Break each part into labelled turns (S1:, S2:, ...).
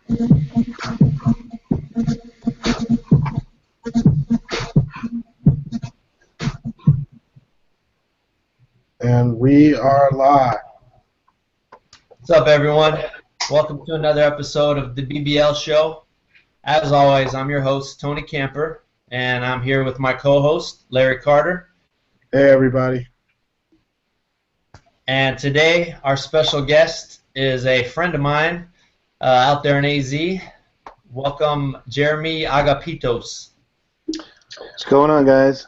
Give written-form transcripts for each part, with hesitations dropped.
S1: And we are live.
S2: What's up, everyone? Welcome to another episode of the BBL Show. As always, I'm your host, Tony Camper, and I'm here with my co-host, Larry Carter.
S1: Hey, everybody.
S2: And today, our special guest is a friend of mine out there in AZ. Welcome, Jeremy Agapitos.
S3: What's going on, guys?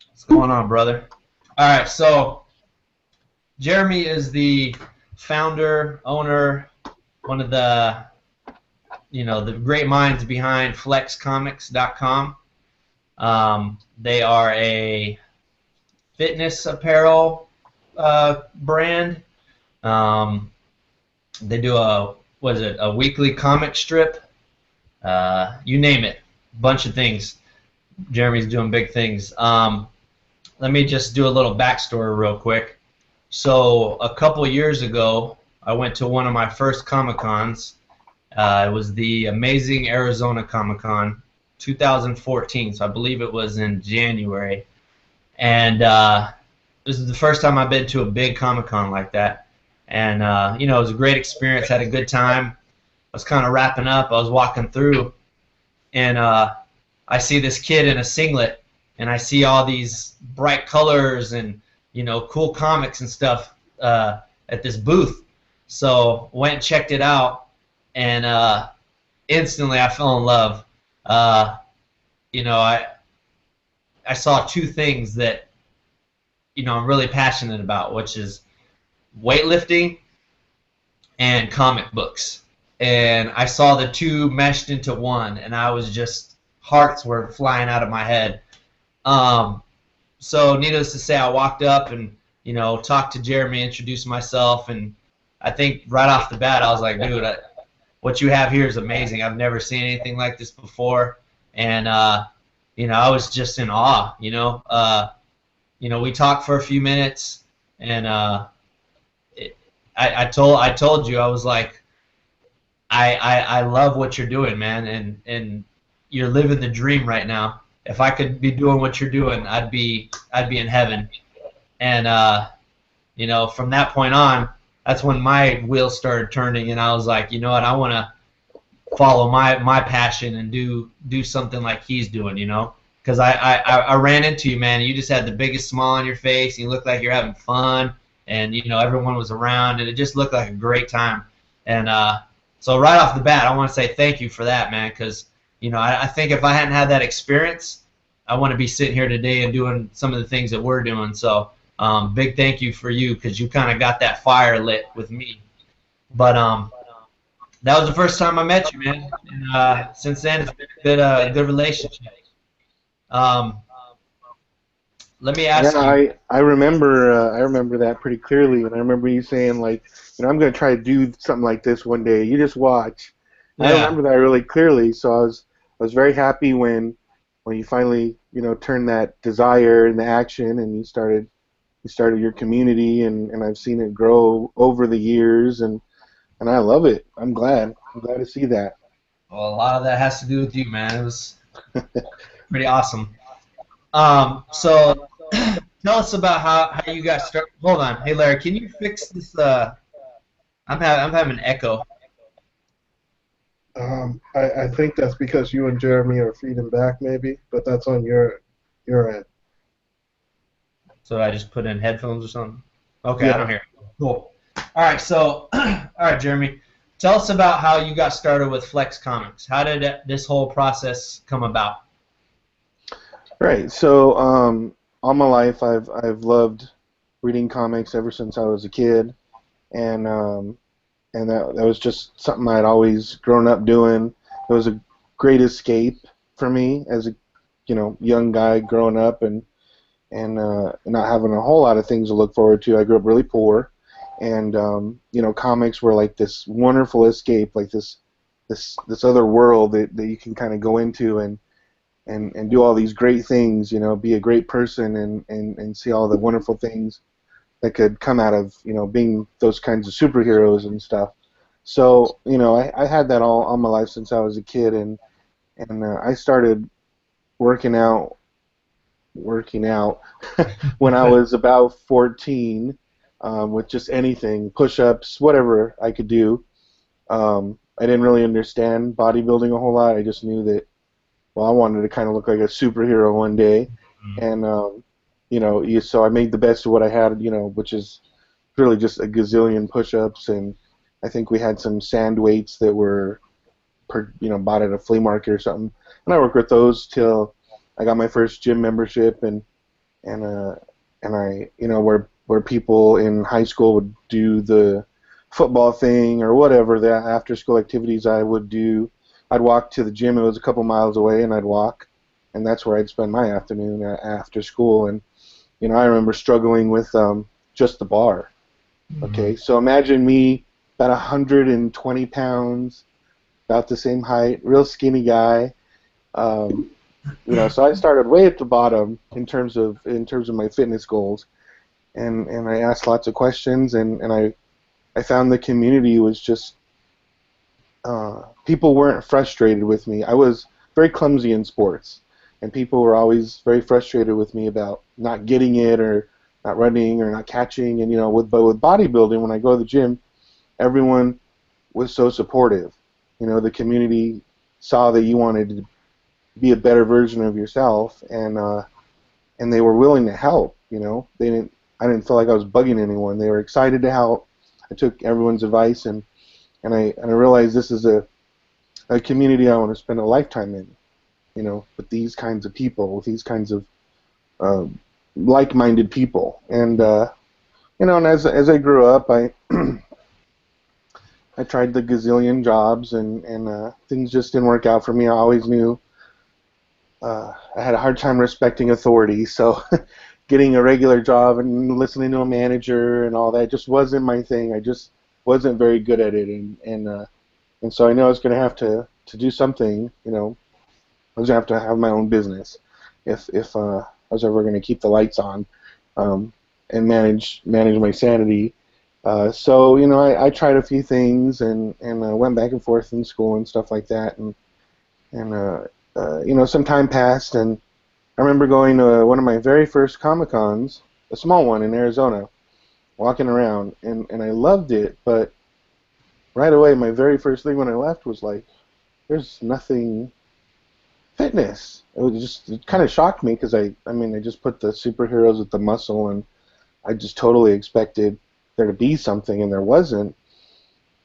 S2: What's going on, brother? All right, so Jeremy is the founder, owner, one of the great minds behind flexcomics.com. They are a fitness apparel brand. They do a weekly comic strip. You name it, bunch of things. Jeremy's doing big things. Let me just do a little backstory real quick. So a couple years ago, I went to one of my first Comic-Cons. It was the Amazing Arizona Comic-Con 2014, so I believe it was in January. And this is the first time I've been to a big Comic-Con like that. And, it was a great experience, had a good time. I was kind of wrapping up. I was walking through, and I see this kid in a singlet, and I see all these bright colors and, cool comics and stuff at this booth. So went and checked it out, and instantly I fell in love. I saw two things that, I'm really passionate about, which is weightlifting and comic books. And I saw the two meshed into one, and I was just, hearts were flying out of my head. So needless to say, I walked up and, talked to Jeremy, introduced myself, and I think right off the bat I was like, dude, what you have here is amazing. I've never seen anything like this before. And, I was just in awe, we talked for a few minutes, and I told you, I was like, I love what you're doing, man, and you're living the dream right now. If I could be doing what you're doing, I'd be in heaven. And from that point on, that's when my wheels started turning, and I was like, you know what, I want to follow my passion and do something like he's doing, because I ran into you, man. You just had the biggest smile on your face, and you looked like you're having fun, and everyone was around, and it just looked like a great time. And so right off the bat, I want to say thank you for that, man, because I think if I hadn't had that experience, I want to be sitting here today and doing some of the things that we're doing. So big thank you for you, because you kind of got that fire lit with me. But that was the first time I met you, man. And since then, it's been a good relationship. Let me ask you.
S3: I remember that pretty clearly, and I remember you saying, like, I'm going to try to do something like this one day. You just watch. Yeah. I remember that really clearly, so I was very happy when you finally turned that desire into action, and you started your community, and I've seen it grow over the years, and I love it. I'm glad to see that.
S2: Well, a lot of that has to do with you, man. It was pretty awesome. So tell us about how you guys started. Hold on, hey Larry, can you fix this? I'm having an echo.
S1: I think that's because you and Jeremy are feeding back, maybe, but that's on your end.
S2: So I just put in headphones or something? Okay,
S1: yeah.
S2: I don't hear it. Cool. All right, so, all right, Jeremy, tell us about how you got started with Flex Comics. How did this whole process come about?
S3: Right, so all my life I've loved reading comics ever since I was a kid, and that was just something I'd always grown up doing. It was a great escape for me as a young guy growing up and not having a whole lot of things to look forward to. I grew up really poor, and comics were like this wonderful escape, like this other world that you can kind of go into and do all these great things, be a great person and see all the wonderful things that could come out of being those kinds of superheroes and stuff. So, you know, I had that all my life since I was a kid, and I started working out working out when I was about 14, with just anything, push-ups, whatever I could do. I didn't really understand bodybuilding a whole lot. I just knew that, well, I wanted to kind of look like a superhero one day, and you know, so I made the best of what I had, you know, which is really just a gazillion push-ups, and I think we had some sand weights that were, you know, bought at a flea market or something, and I worked with those till I got my first gym membership, and uh, and I, you know, where people in high school would do the football thing or whatever, the after school activities I would do. I'd walk to the gym. It was a couple miles away, and I'd walk, and that's where I'd spend my afternoon after school. And you know, I remember struggling with just the bar. Okay, so imagine me, about 120 pounds, about the same height, real skinny guy. You know, so I started way at the bottom in terms of my fitness goals, and I asked lots of questions, and I found the community was just, people weren't frustrated with me. I was very clumsy in sports, and people were always very frustrated with me about not getting it or not running or not catching. And you know, but with bodybuilding, when I go to the gym, everyone was so supportive. You know, the community saw that you wanted to be a better version of yourself, and they were willing to help. You know, I didn't feel like I was bugging anyone. They were excited to help. I took everyone's advice, and I realized this is a community I want to spend a lifetime in. You know, with these kinds of people, with these kinds of like-minded people, and you know, and as I grew up, I I tried the gazillion jobs, and things just didn't work out for me. I always knew I had a hard time respecting authority, so getting a regular job and listening to a manager and all that just wasn't my thing. I just wasn't very good at it, and so I knew I was going to have to do something. You know, I was going to have my own business if I was ever going to keep the lights on, and manage my sanity. So you know, I tried a few things, and went back and forth in school and stuff like that, and you know, some time passed, and I remember going to one of my very first Comic-Cons, a small one in Arizona, walking around, and I loved it, but right away, my very first thing when I left was like, there's nothing fitness. It kind of shocked me, because I mean, I just put the superheroes with the muscle, and I just totally expected there to be something, and there wasn't.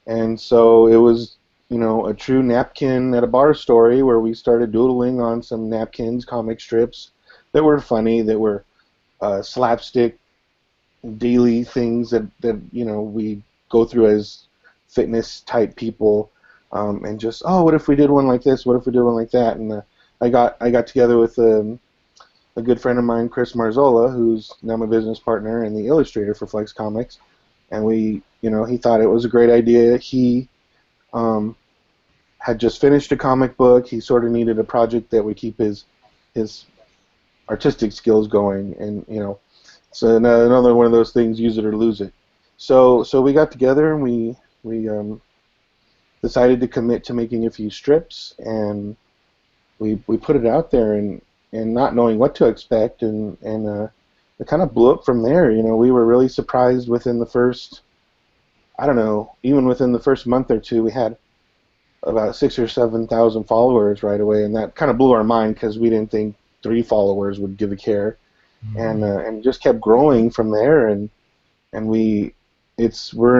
S3: And so it was, you know, a true napkin at a bar story, where we started doodling on some napkins, comic strips that were funny, that were slapstick, daily things that you know, we go through as fitness type people, and just, oh, what if we did one like this? What if we did one like that? And I got together with a good friend of mine, Chris Marzola, who's now my business partner and the illustrator for Flex Comics, and we, you know, he thought it was a great idea. He had just finished a comic book. He sort of needed a project that would keep his artistic skills going, and you know, so another one of those things, use it or lose it. So we got together, and we decided to commit to making a few strips, and we put it out there, and not knowing what to expect, and it kind of blew up from there. You know, we were really surprised within the first, I don't know, even within the first month or two, we had about 6,000 or 7,000 followers right away, and that kind of blew our mind, because we didn't think 3 followers would give a care, and just kept growing from there, and we're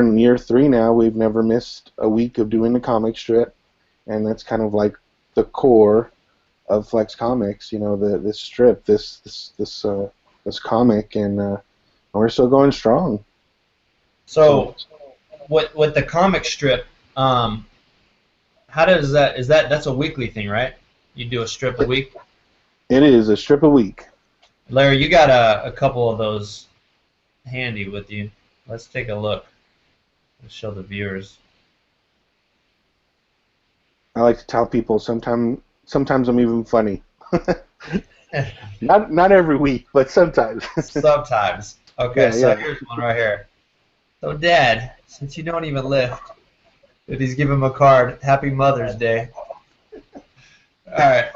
S3: in year 3 now. We've never missed a week of doing the comic strip, and that's kind of like the core of Flex Comics. You know, this strip, this comic, and we're still going strong.
S2: So, with the comic strip, how does that's a weekly thing, right? You do a strip a week?
S3: It is a strip a week.
S2: Larry, you got a couple of those handy with you. Let's take a look. Let's show the viewers.
S3: I like to tell people sometimes I'm even funny. not every week, but sometimes.
S2: Sometimes. Okay,
S3: Yeah,
S2: so
S3: yeah.
S2: here's one right here. So, Dad, since you don't even lift, Did he give him a card? Happy Mother's Day. All right.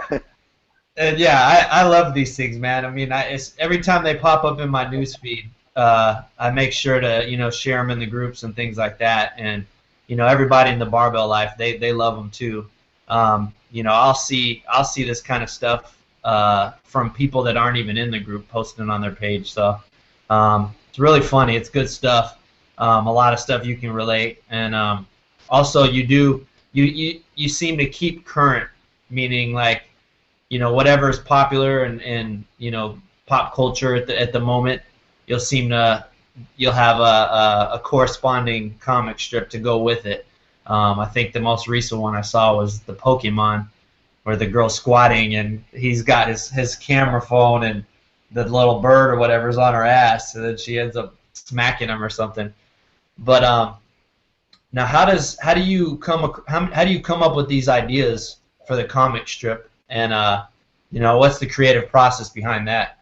S2: And yeah, I love these things, man. I mean, it's every time they pop up in my news feed, I make sure to share them in the groups and things like that. And everybody in the Barbell Life, they love them too. I'll see this kind of stuff from people that aren't even in the group posting on their page. So it's really funny. It's good stuff. A lot of stuff you can relate, and also you seem to keep current, meaning like whatever is popular and pop culture at the moment, you'll have a corresponding comic strip to go with it. I think the most recent one I saw was the Pokemon, where the girl's squatting and he's got his camera phone and the little bird or whatever's on her ass, and then she ends up smacking him or something. But now how do you come up with these ideas for the comic strip? And what's the creative process behind that?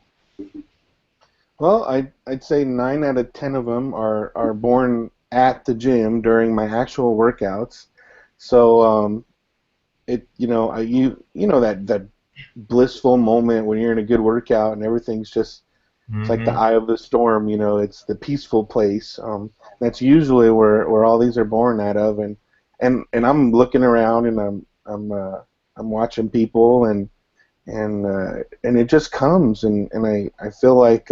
S3: Well, I'd say 9 out of 10 of them are born at the gym during my actual workouts. So that blissful moment when you're in a good workout and everything's just it's like the eye of the storm. It's the peaceful place. That's usually where all these are born out of, and I'm looking around and I'm watching people and it just comes and I feel like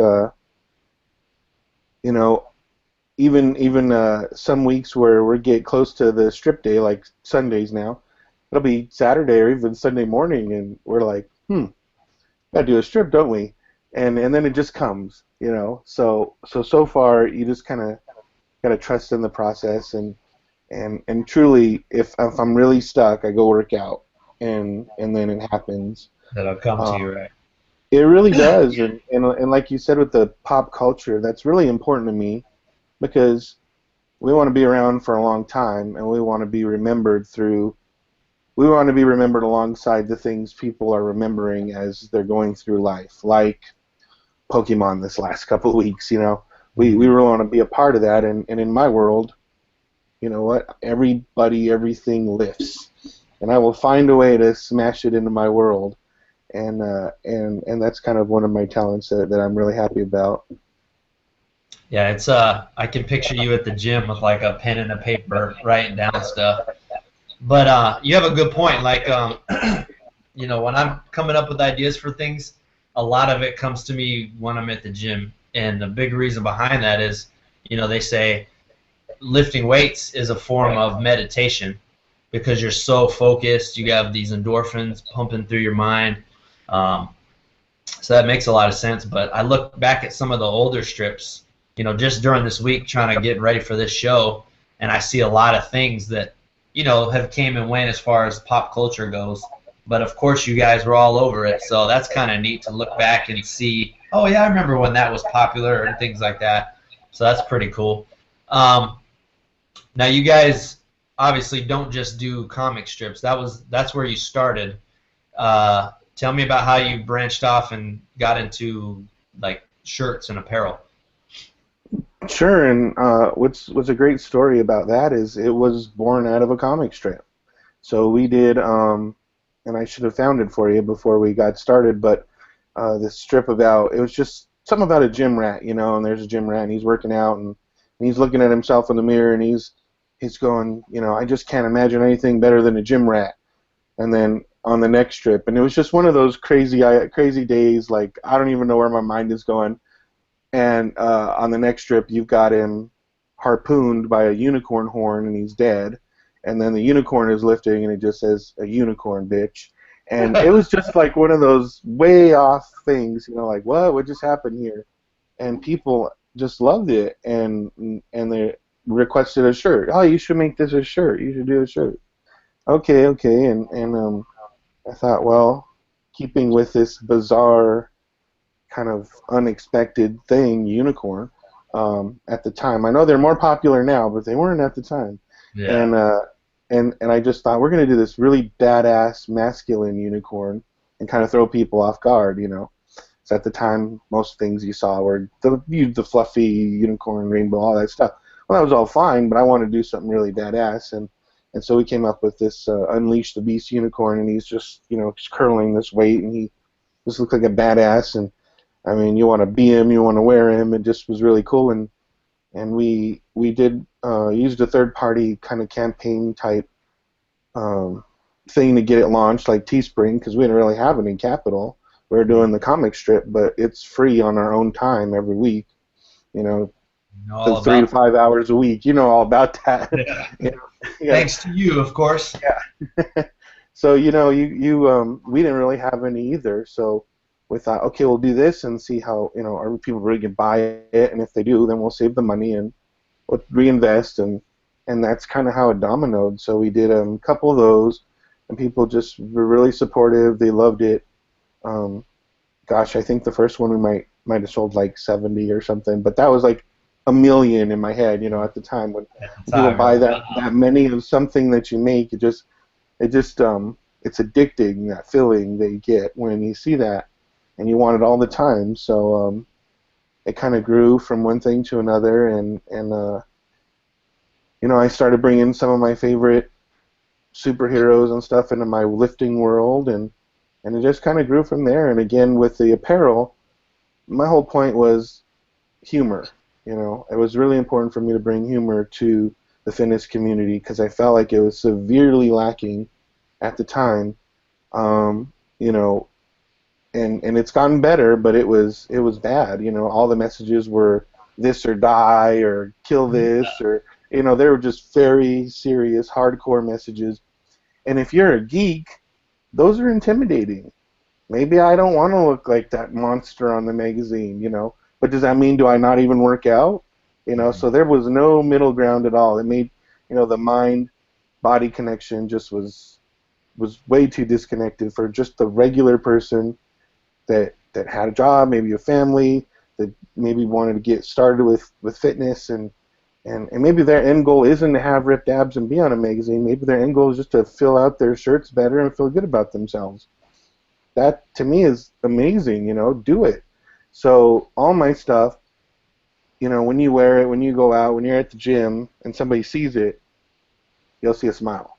S3: even some weeks where we get close to the strip day, like Sundays now, it'll be Saturday or even Sunday morning and we're like, gotta do a strip, don't we? And then it just comes, so far you just kind of gotta trust in the process and truly if I'm really stuck, I go work out and then it happens.
S2: That'll come to you, right?
S3: It really does, and like you said with the pop culture, that's really important to me because we want to be around for a long time, and we want to be remembered alongside the things people are remembering as they're going through life, like Pokemon this last couple of weeks. We really want to be a part of that, and in my world, you know what? Everything lifts, and I will find a way to smash it into my world. And that's kind of one of my talents that I'm really happy about.
S2: Yeah, it's I can picture you at the gym with like a pen and a paper writing down stuff. But you have a good point. Like when I'm coming up with ideas for things, a lot of it comes to me when I'm at the gym. And the big reason behind that is, they say lifting weights is a form of meditation because you're so focused. You have these endorphins pumping through your mind. So that makes a lot of sense. But I look back at some of the older strips, just during this week trying to get ready for this show, and I see a lot of things that, have came and went as far as pop culture goes. But of course you guys were all over it, so that's kind of neat to look back and see, oh yeah, I remember when that was popular and things like that. So that's pretty cool. Now you guys obviously don't just do comic strips. That's where you started. Tell me about how you branched off and got into like shirts and apparel.
S3: Sure, and what's a great story about that is it was born out of a comic strip. So we did, and I should have found it for you before we got started, but this strip it was just something about a gym rat, and there's a gym rat and he's working out and he's looking at himself in the mirror and he's going, I just can't imagine anything better than a gym rat. And then on the next strip, and it was just one of those crazy days, like I don't even know where my mind is going. And on the next strip, you've got him harpooned by a unicorn horn, and he's dead. And then the unicorn is lifting, and it just says, "A unicorn, bitch." And it was just like one of those way off things, like what just happened here? And people just loved it, and they requested a shirt. Oh, you should make this a shirt. You should do a shirt. Okay, and I thought, well, keeping with this bizarre kind of unexpected thing, unicorn, at the time. I know they're more popular now, but they weren't at the time.
S2: Yeah.
S3: And I just thought we're going to do this really badass masculine unicorn and kind of throw people off guard, So at the time, most things you saw were the fluffy unicorn, rainbow, all that stuff. Well, that was all fine, but I wanted to do something really badass, and And so we came up with this Unleash the Beast unicorn, and he's just, just curling this weight, and he just looked like a badass. And I mean, you want to be him, you want to wear him. It just was really cool. And we did used a third party kind of campaign type thing to get it launched, like Teespring, because we didn't really have any capital. We were doing the comic strip, but it's free on our own time every week.
S2: All
S3: 3 to 5 hours a week. You know all about that.
S2: Yeah.
S3: Yeah.
S2: Thanks to you, of course.
S3: Yeah. So we didn't really have any either. So we thought, okay, we'll do this and see how are people really gonna buy it, and if they do, then we'll save the money and we'll reinvest, and that's kind of how it dominoed. So we did a couple of those, and people just were really supportive. They loved it. Gosh, I think the first one we might have sold like 70 or something, but that was like a million in my head, at the time. When people buy that many of something that you make, it's addicting, that feeling that you get when you see that, and you want it all the time. So it kind of grew from one thing to another, and I started bringing some of my favorite superheroes and stuff into my lifting world, and it just kind of grew from there. And again, with the apparel, my whole point was humor. It was really important for me to bring humor to the fitness community, because I felt like it was severely lacking at the time. And it's gotten better, but it was bad. All the messages were this or die or kill this, or they were just very serious, hardcore messages. And if you're a geek, those are intimidating. Maybe I don't want to look like that monster on the magazine, but does that mean do I not even work out? So there was no middle ground at all. It made, the mind-body connection just was way too disconnected for just the regular person that had a job, maybe a family, that maybe wanted to get started with fitness, and maybe their end goal isn't to have ripped abs and be on a magazine. Maybe their end goal is just to fill out their shirts better and feel good about themselves. That, to me, is amazing, do it. So all my stuff, when you wear it, when you go out, when you're at the gym and somebody sees it, you'll see a smile,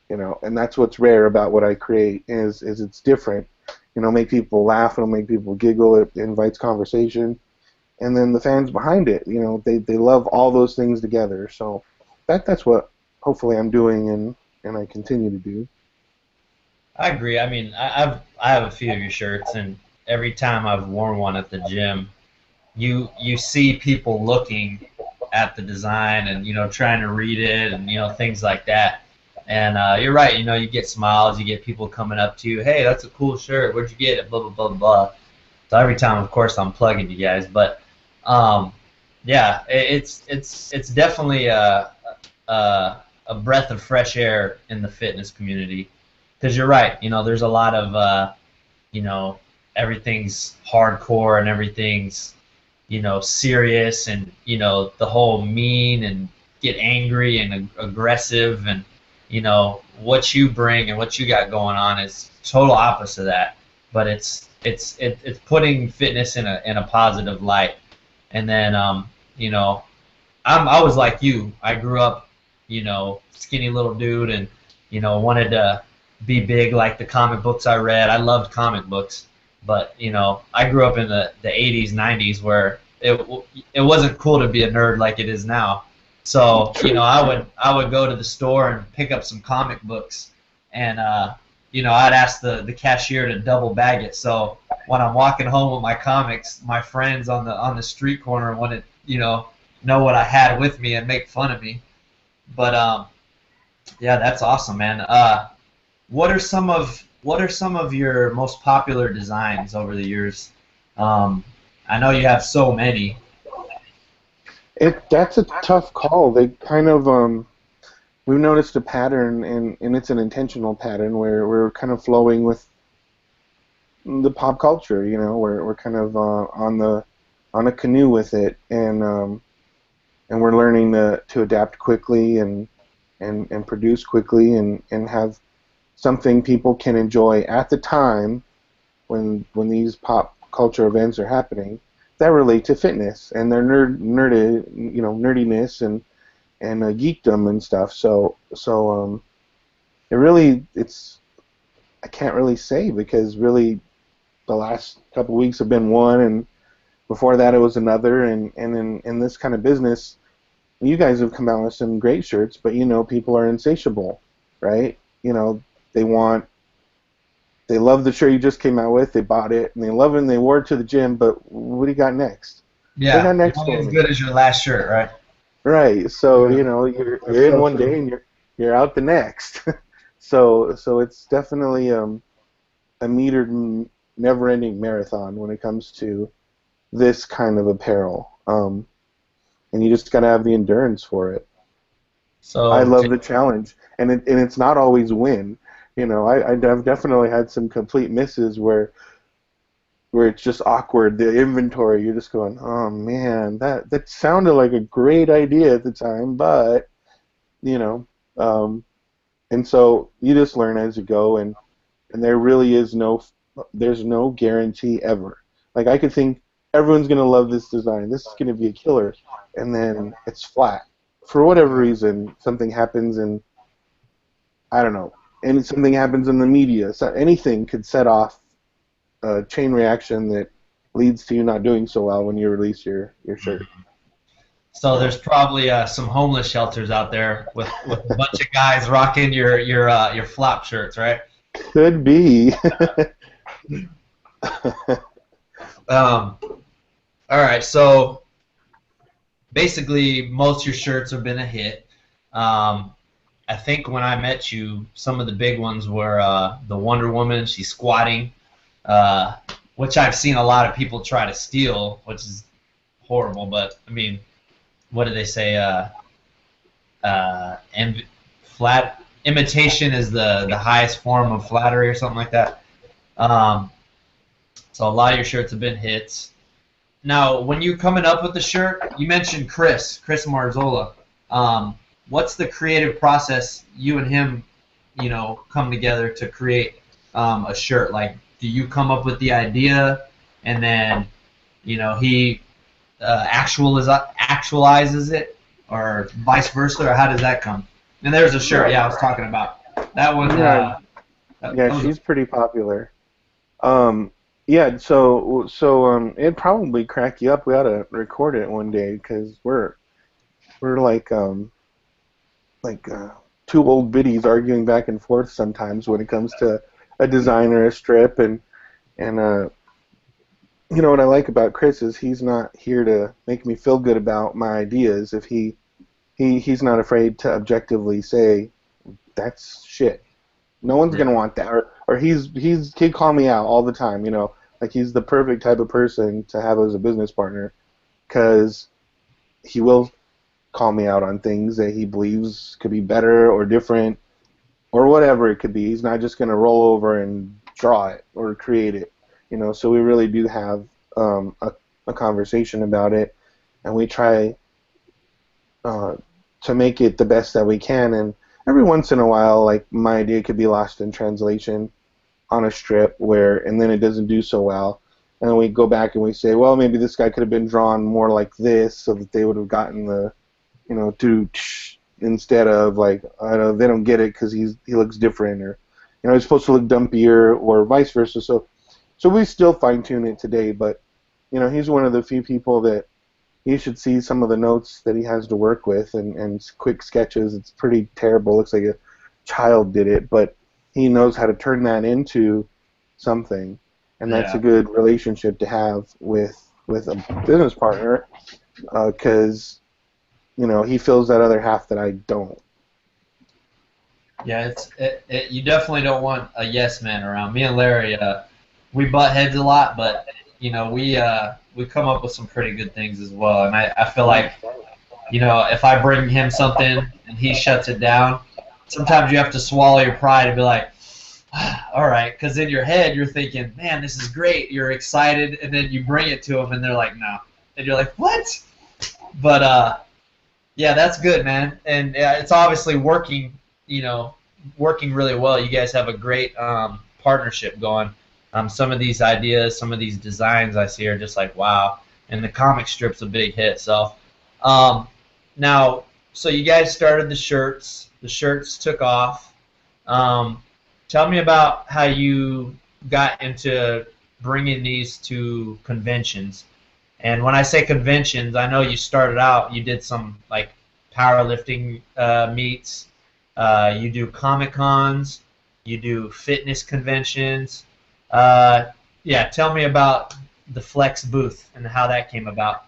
S3: and that's what's rare about what I create is it's different. Make people laugh, it'll make people giggle, it invites conversation, and then the fans behind it, they love all those things together. So that's what hopefully I'm doing and I continue to do.
S2: I agree. I mean, I have a few of your shirts, and every time I've worn one at the gym, you see people looking at the design and trying to read it and things like that. And you're right. You get smiles, you get people coming up to you. Hey, that's a cool shirt. Where'd you get it? Blah blah blah blah. So every time, of course, I'm plugging you guys. But yeah, it's definitely a breath of fresh air in the fitness community. Because you're right, there's a lot of, everything's hardcore and everything's, serious, and, the whole mean and get angry and aggressive, and, what you bring and what you got going on is total opposite of that. But it's putting fitness in a positive light. And then, I was like you. I grew up, skinny little dude, and, wanted to be big like the comic books I read. I loved comic books, but I grew up in the 80s, 90s where it wasn't cool to be a nerd like it is now. So I would go to the store and pick up some comic books, and I'd ask the cashier to double bag it. So when I'm walking home with my comics, my friends on the street corner wanted know what I had with me and make fun of me. But yeah, that's awesome, man. What are some of your most popular designs over the years? I know you have so many.
S3: That's a tough call. They kind of we've noticed a pattern, and it's an intentional pattern where we're kind of flowing with the pop culture. We're kind of on a canoe with it, and we're learning to adapt quickly and produce quickly and have something people can enjoy at the time when these pop culture events are happening that relate to fitness and their nerdiness, geekdom and stuff. So it really, I can't really say, because really the last couple weeks have been one, and before that it was another, and in this kind of business, you guys have come out with some great shirts, but people are insatiable, right? They love the shirt you just came out with, they bought it, and they love it, and they wore it to the gym, but what do you got next?
S2: Yeah,
S3: what do you got next
S2: you're only
S3: for
S2: as
S3: me?
S2: good as your last shirt, right?
S3: Right. So
S1: Yeah,
S3: you're
S1: that's
S3: in
S1: so
S3: one
S1: true.
S3: day and you're out the next. So it's definitely a metered, never-ending marathon when it comes to this kind of apparel. And you just got to have the endurance for it. I
S2: So
S3: love the challenge, and it's not always win. I've definitely had some complete misses where it's just awkward. The inventory, you're just going, oh man, that sounded like a great idea at the time, but you know, um, and so you just learn as you go, and there really is there's no guarantee ever. Like, I could think everyone's gonna love this design, this is gonna be a killer, and then it's flat for whatever
S1: Yeah.
S3: reason. Something happens, and I don't know, and something happens in the media. So anything could set off a chain reaction that leads to you not doing so well when you release your shirt.
S2: there's probably some homeless shelters out there with a bunch of guys rocking your flop shirts, right?
S3: Could be.
S2: Um, all right, so basically most of your shirts have been a hit. I think when I met you, some of the big ones were the Wonder Woman. She's squatting, uh, which I've seen a lot of people try to steal, which is horrible. But I mean, what do they say? Flat imitation is the highest form of flattery, or something like that. Um, so a lot of your shirts have been hits. Now, when you coming up with the shirt, you mentioned Chris Marzola. What's the creative process you and him, come together to create a shirt? Like, do you come up with the idea, and then, he actualizes it, or vice versa, or how does that come? And there's a shirt,
S3: Yeah,
S2: yeah, I was talking about. That one,
S3: yeah,
S2: that
S3: yeah.
S2: was
S3: She's pretty popular. Um, yeah. So it'd probably crack you up. We ought to record it one day, because we're like two old biddies arguing back and forth sometimes when it comes to a design or a strip, and what I like about Chris is he's not here to make me feel good about my ideas. If he's not afraid to objectively say that's shit. No one's
S2: yeah,
S3: gonna want that, or he'd call me out all the time. Like, he's the perfect type of person to have as a business partner, because he will call me out on things that he believes could be better or different or whatever it could be. He's not just gonna roll over and draw it or create it. So we really do have a conversation about it, and we try uh, to make it the best that we can. And every once in a while, like, my idea could be lost in translation on a strip, and then it doesn't do so well. And then we go back and we say, well, maybe this guy could have been drawn more like this, so that they would have gotten the, to instead of, like, I don't know, they don't get it because he looks different, or he's supposed to look dumpier, or vice versa. So we still fine tune it today, but he's one of the few people that you should see some of the notes that he has to work with, and quick sketches. It's pretty terrible. Looks like a child did it, but he knows how to turn that into something, and that's a
S2: yeah.
S3: good relationship to have with a business partner, because he fills that other half that I don't.
S2: Yeah, you definitely don't want a yes man around. Me and Larry, we butt heads a lot, but we come up with some pretty good things as well. And I feel like, if I bring him something and he shuts it down, sometimes you have to swallow your pride and be like, all right, because in your head you're thinking, man, this is great. You're excited, and then you bring it to them and they're like, no, and you're like, what? But yeah, that's good, man. And it's obviously working, working really well. You guys have a great partnership going. Some of these ideas, some of these designs I see are just like, wow. And the comic strip's a big hit. So now, so you guys started the shirts. The shirts took off. Um, Tell me about how you got into bringing these to conventions. And when I say conventions, I know you started out, you did some like powerlifting meets, you do Comic Cons, you do fitness conventions. Uh, yeah, tell me about the Flex booth and how that came about.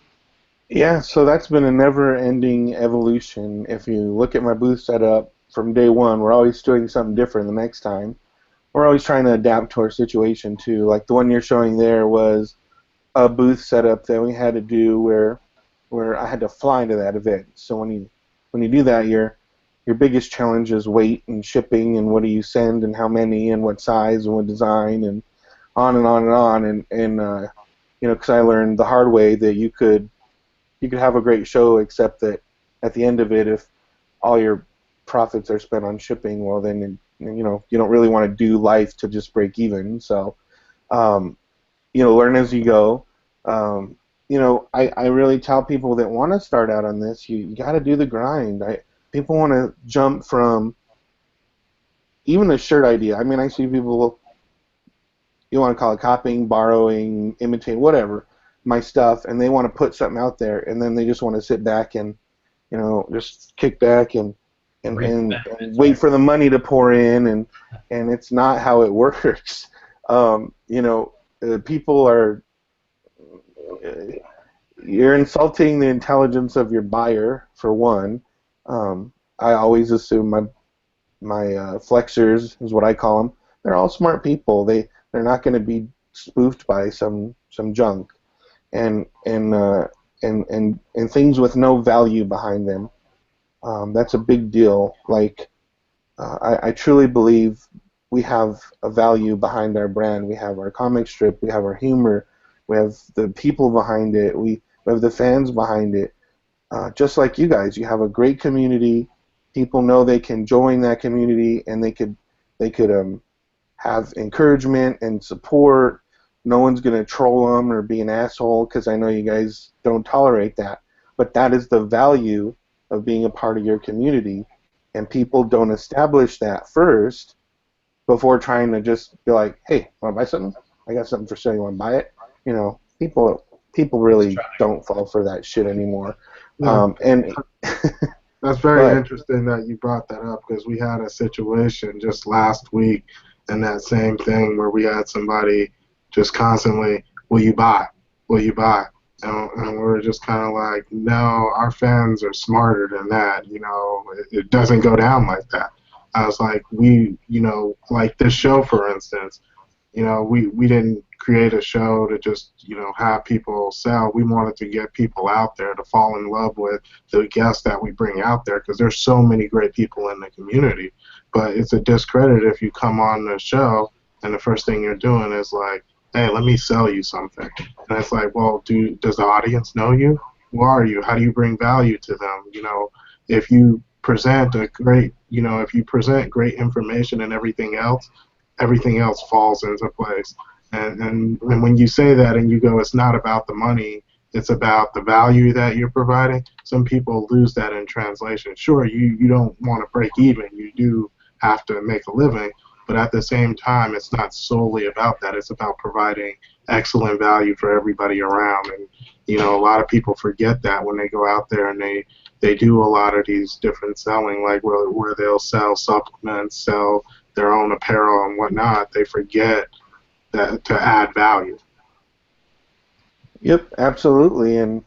S3: Yeah, so that's been a never-ending evolution. If you look at my booth setup from day one, we're always doing something different the next time. We're always trying to adapt to our situation too. Like the one you're showing there was a booth setup that we had to do where I had to fly to that event. So when you do that, your biggest challenge is weight and shipping and what do you send and how many and what size and what design and on and on and on and you know, because I learned the hard way that you could have a great show, except that at the end of it, if all your profits are spent on shipping, well, then you know you don't really want to do life to just break even. So, you know, learn as you go. You know, I really tell people that want to start out on this, you got to do the grind. People want to jump from even a shirt idea. I mean, I see people, you want to call it copying, borrowing, imitating, whatever, my stuff, and they want to put something out there, and then they just want to sit back and, you know, just kick back and wait for the money to pour in, and it's not how it works. You know, people are, you're insulting the intelligence of your buyer, for one. I always assume my flexors is what I call them. They're all smart people. They're not going to be spoofed by some junk and things with no value behind them. That's a big deal. Like I truly believe we have a value behind our brand. We have our comic strip. We have our humor. We have the people behind it. We have the fans behind it. Just like you guys, you have a great community. People know they can join that community, and they could have encouragement and support. No one's going to troll them or be an asshole, because I know you guys don't tolerate that. But that is the value of being a part of your community, and people don't establish that first before trying to just be like, hey, want to buy something? I got something for sale. You want to buy it? You know, people really don't fall for that shit anymore.
S1: Yeah.
S3: And
S1: That's very
S3: but
S1: interesting that you brought that up, because we had a situation just last week and that same thing where we had somebody just constantly, will you buy? Will you buy? And we were just kind of like, no, our fans are smarter than that. You know, it doesn't go down like that. I was like, you know, like this show, for instance, you know, we didn't create a show to just, you know, have people sell. We wanted to get people out there to fall in love with the guests that we bring out there, because there's so many great people in the community. But it's a discredit if you come on the show and the first thing you're doing is like, hey, let me sell you something. And it's like, well, does the audience know you? Who are you? How do you bring value to them? You know, if you present a great, you know, if you present great information and everything else falls into place. And when you say that and you go, it's not about the money, it's about the value that you're providing, some people lose that in translation. Sure, you don't want to break even. You do have to make a living. But at the same time, it's not solely about that. It's about providing excellent value for everybody around. And, you know, a lot of people forget that when they go out there and they do a lot of these different selling, like where they'll sell supplements, sell their own apparel and whatnot. They forget that to add value.
S3: yep, absolutely, and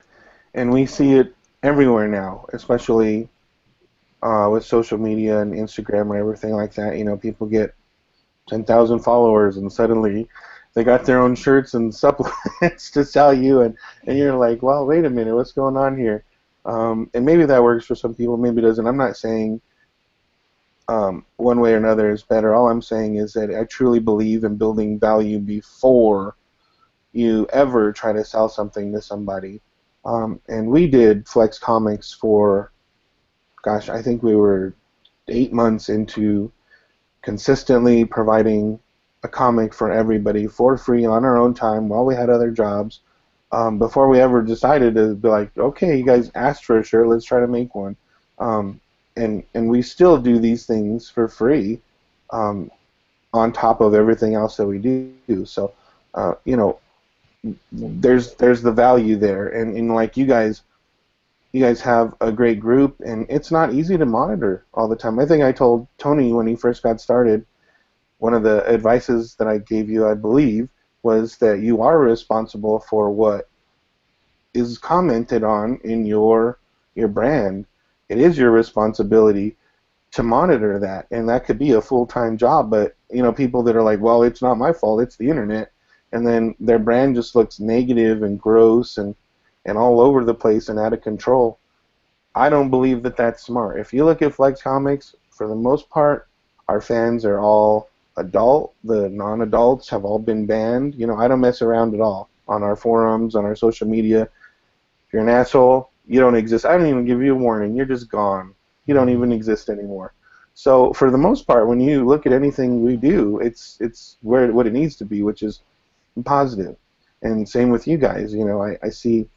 S3: we see it everywhere now, especially with social media and Instagram and everything like that. You know, people get 10,000 followers, and suddenly they got their own shirts and supplements to sell you, and you're like, well, wait a minute, what's going on here? And maybe that works for some people, maybe it doesn't. I'm not saying one way or another is better. All I'm saying is that I truly believe in building value before you ever try to sell something to somebody. And we did Flex Comics for, gosh, I think we were 8 months into consistently providing a comic for everybody for free on our own time while we had other jobs, before we ever decided to be like, okay, you guys asked for a shirt, let's try to make one. And we still do these things for free, on top of everything else that we do. So, you know, there's the value there, and like you guys have a great group, and it's not easy to monitor all the time. I think I told Tony when he first got started, one of the advices that I gave you, I believe, was that you are responsible for what is commented on in your brand. It is your responsibility to monitor that, and that could be a full-time job. But you know, people that are like, well, it's not my fault, it's the internet, and then their brand just looks negative and gross and all over the place and out of control. I don't believe that that's smart. If you look at Flex Comics, for the most part, our fans are all adult. The non-adults have all been banned. You know, I don't mess around at all on our forums, on our social media. If you're an asshole, you don't exist. I don't even give you a warning. You're just gone. You don't even exist anymore. So for the most part, when you look at anything we do, it's what it needs to be, which is positive. And same with you guys. You know, I see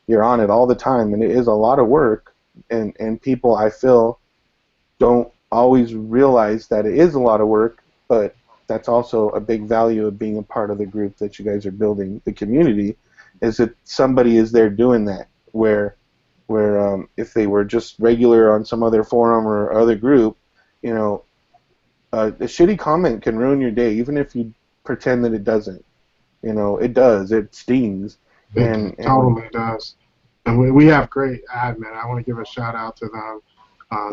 S3: you're on it all the time, and it is a lot of work. And people, I feel, don't always realize that it is a lot of work, but that's also a big value of being a part of the group that you guys are building, the community, is that somebody is there doing that, where if they were just regular on some other forum or other group, you know, a shitty comment can ruin your day, even if you pretend that it doesn't. You know, it does. It stings.
S1: It totally does. And we have great admin. I want to give a shout out to them.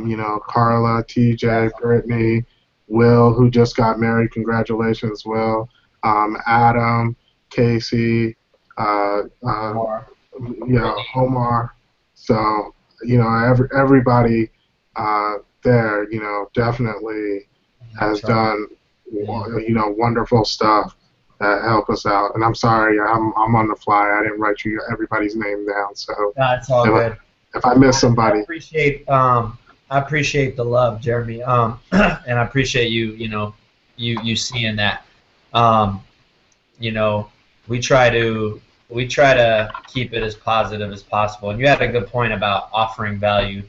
S1: You know, Carla, TJ, Brittany, Will, who just got married. Congratulations, Will. Adam, Casey, yeah, Omar. So, you know, everybody there, you know, definitely has done, you know, wonderful stuff that help us out. And I'm sorry, I'm on the fly. I didn't write you everybody's name down. So
S2: That's all good.
S1: If I miss somebody,
S2: I appreciate the love, Jeremy. And I appreciate you seeing that. You know, we try to keep it as positive as possible. And you had a good point about offering value.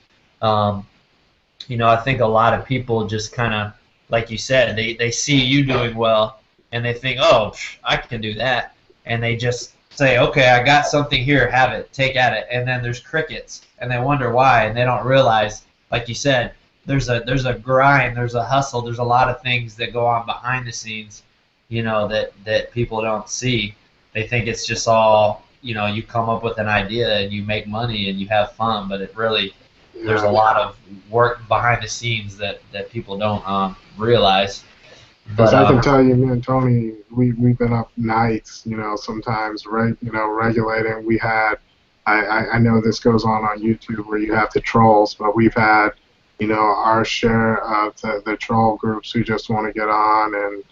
S2: You know, I think a lot of people just kind of, like you said, they see you doing well, and they think, oh, I can do that. And they just say, okay, I got something here, have it, take at it. And then there's crickets, and they wonder why, and they don't realize, like you said, there's a grind, there's a hustle, there's a lot of things that go on behind the scenes, you know, that people don't see. They think it's just all, you know, you come up with an idea and you make money and you have fun, but it really, there's a lot of work behind the scenes that people don't realize.
S1: Because I can tell you, me and Tony, we've been up nights, you know, sometimes, right, you know, regulating. We had, I know this goes on YouTube where you have the trolls, but we've had, you know, our share of the troll groups who just want to get on and,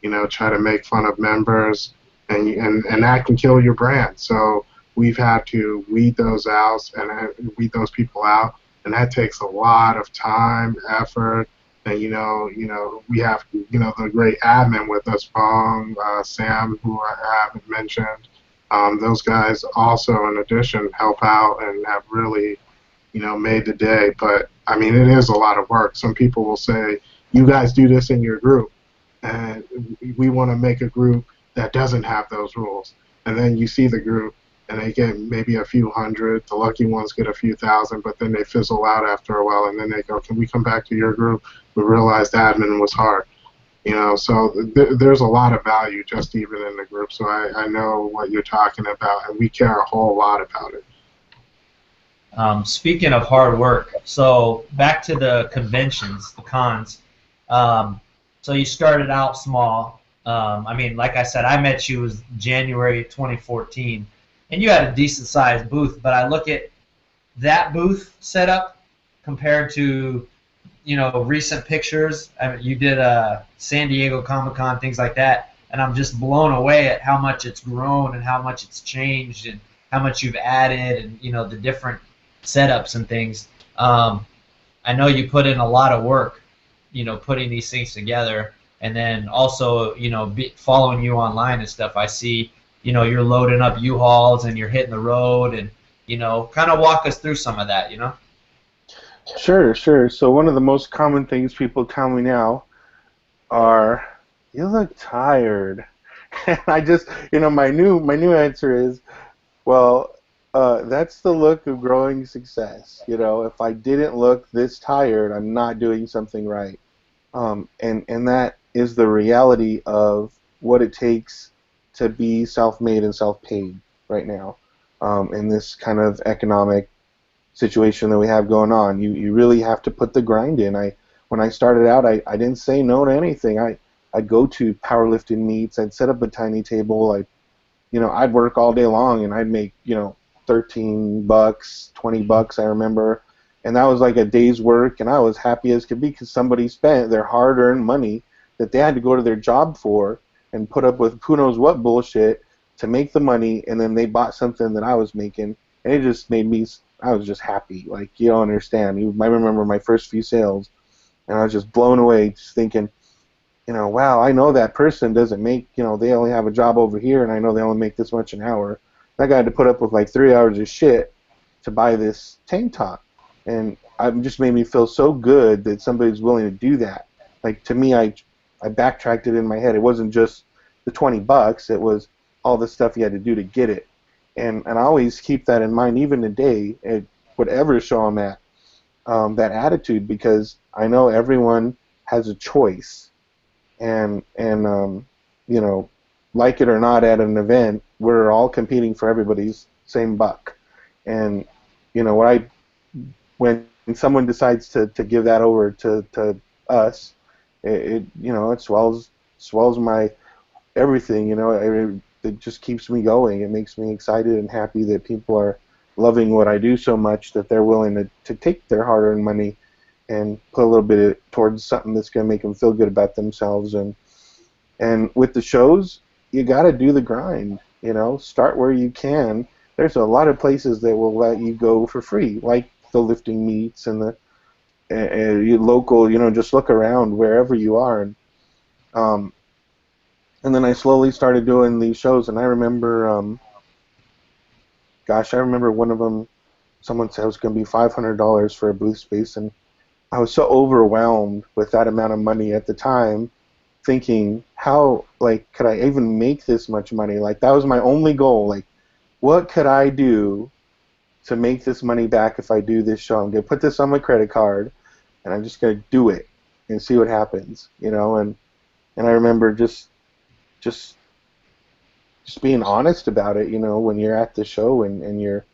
S1: you know, try to make fun of members, and that can kill your brand. So we've had to weed those out and weed those people out, and that takes a lot of time, effort. And you know, we have, you know, the great admin with us, Bong, Sam, who I haven't mentioned. Those guys also, in addition, help out and have really, you know, made the day. But I mean, it is a lot of work. Some people will say, "You guys do this in your group," and we want to make a group that doesn't have those rules. And then you see the group, and they get maybe a few hundred. The lucky ones get a few thousand, but then they fizzle out after a while, and then they go, "Can we come back to your group? We realized admin was hard." You know, so there's a lot of value just even in the group. So I know what you're talking about, and we care a whole lot about it.
S2: Speaking of hard work, so back to the conventions, the cons. So you started out small. I mean, like I said, I met you was January 2014, and you had a decent sized booth. But I look at that booth setup compared to, you know, recent pictures. I mean, you did San Diego Comic-Con, things like that, and I'm just blown away at how much it's grown and how much it's changed and how much you've added and, you know, the different setups and things. I know you put in a lot of work, you know, putting these things together, and then also, you know, following you online and stuff. I see, you know, you're loading up U-Hauls and you're hitting the road, and, you know, kind of walk us through some of that, you know.
S3: Sure, sure. So one of the most common things people tell me now are, "You look tired," and I just, my new answer is, well, that's the look of growing success. If I didn't look this tired, I'm not doing something right. And that is the reality of what it takes to be self-made and self-paid right now, in this kind of economic situation that we have going on. You really have to put the grind in. When I started out, I didn't say no to anything. I'd go to powerlifting meets. I'd set up a tiny table. I'd work all day long and I'd make, $13, $20, I remember. And that was like a day's work, and I was happy as could be because somebody spent their hard-earned money that they had to go to their job for and put up with who knows what bullshit to make the money, and then they bought something that I was making, and it just made me, I was just happy. Like, you don't understand. I remember my first few sales, and I was just blown away, just thinking, wow, I know that person doesn't make, they only have a job over here, and I know they only make this much an hour. That guy had to put up with like 3 hours of shit to buy this tank top. And it just made me feel so good that somebody's willing to do that. Like, to me, I backtracked it in my head. It wasn't just the $20, it was all the stuff you had to do to get it. And I always keep that in mind, even today, at whatever show I'm at, that attitude, because I know everyone has a choice. And like it or not, at an event, we're all competing for everybody's same buck. And what when someone decides to give that over to us, it swells my everything. It just keeps me going. It makes me excited and happy that people are loving what I do so much that they're willing to take their hard-earned money and put a little bit towards something that's going to make them feel good about themselves. And with the shows, you got to do the grind. Start where you can. There's a lot of places that will let you go for free, like the lifting meets and the your local. Just look around wherever you are. And then I slowly started doing these shows, and I remember, I remember one of them. Someone said it was going to be $500 for a booth space, and I was so overwhelmed with that amount of money at the time, thinking, how, like, could I even make this much money? Like, that was my only goal. Like, what could I do to make this money back if I do this show? I'm going to put this on my credit card, and I'm just going to do it and see what happens, And I remember just being honest about it, when you're at the show and you're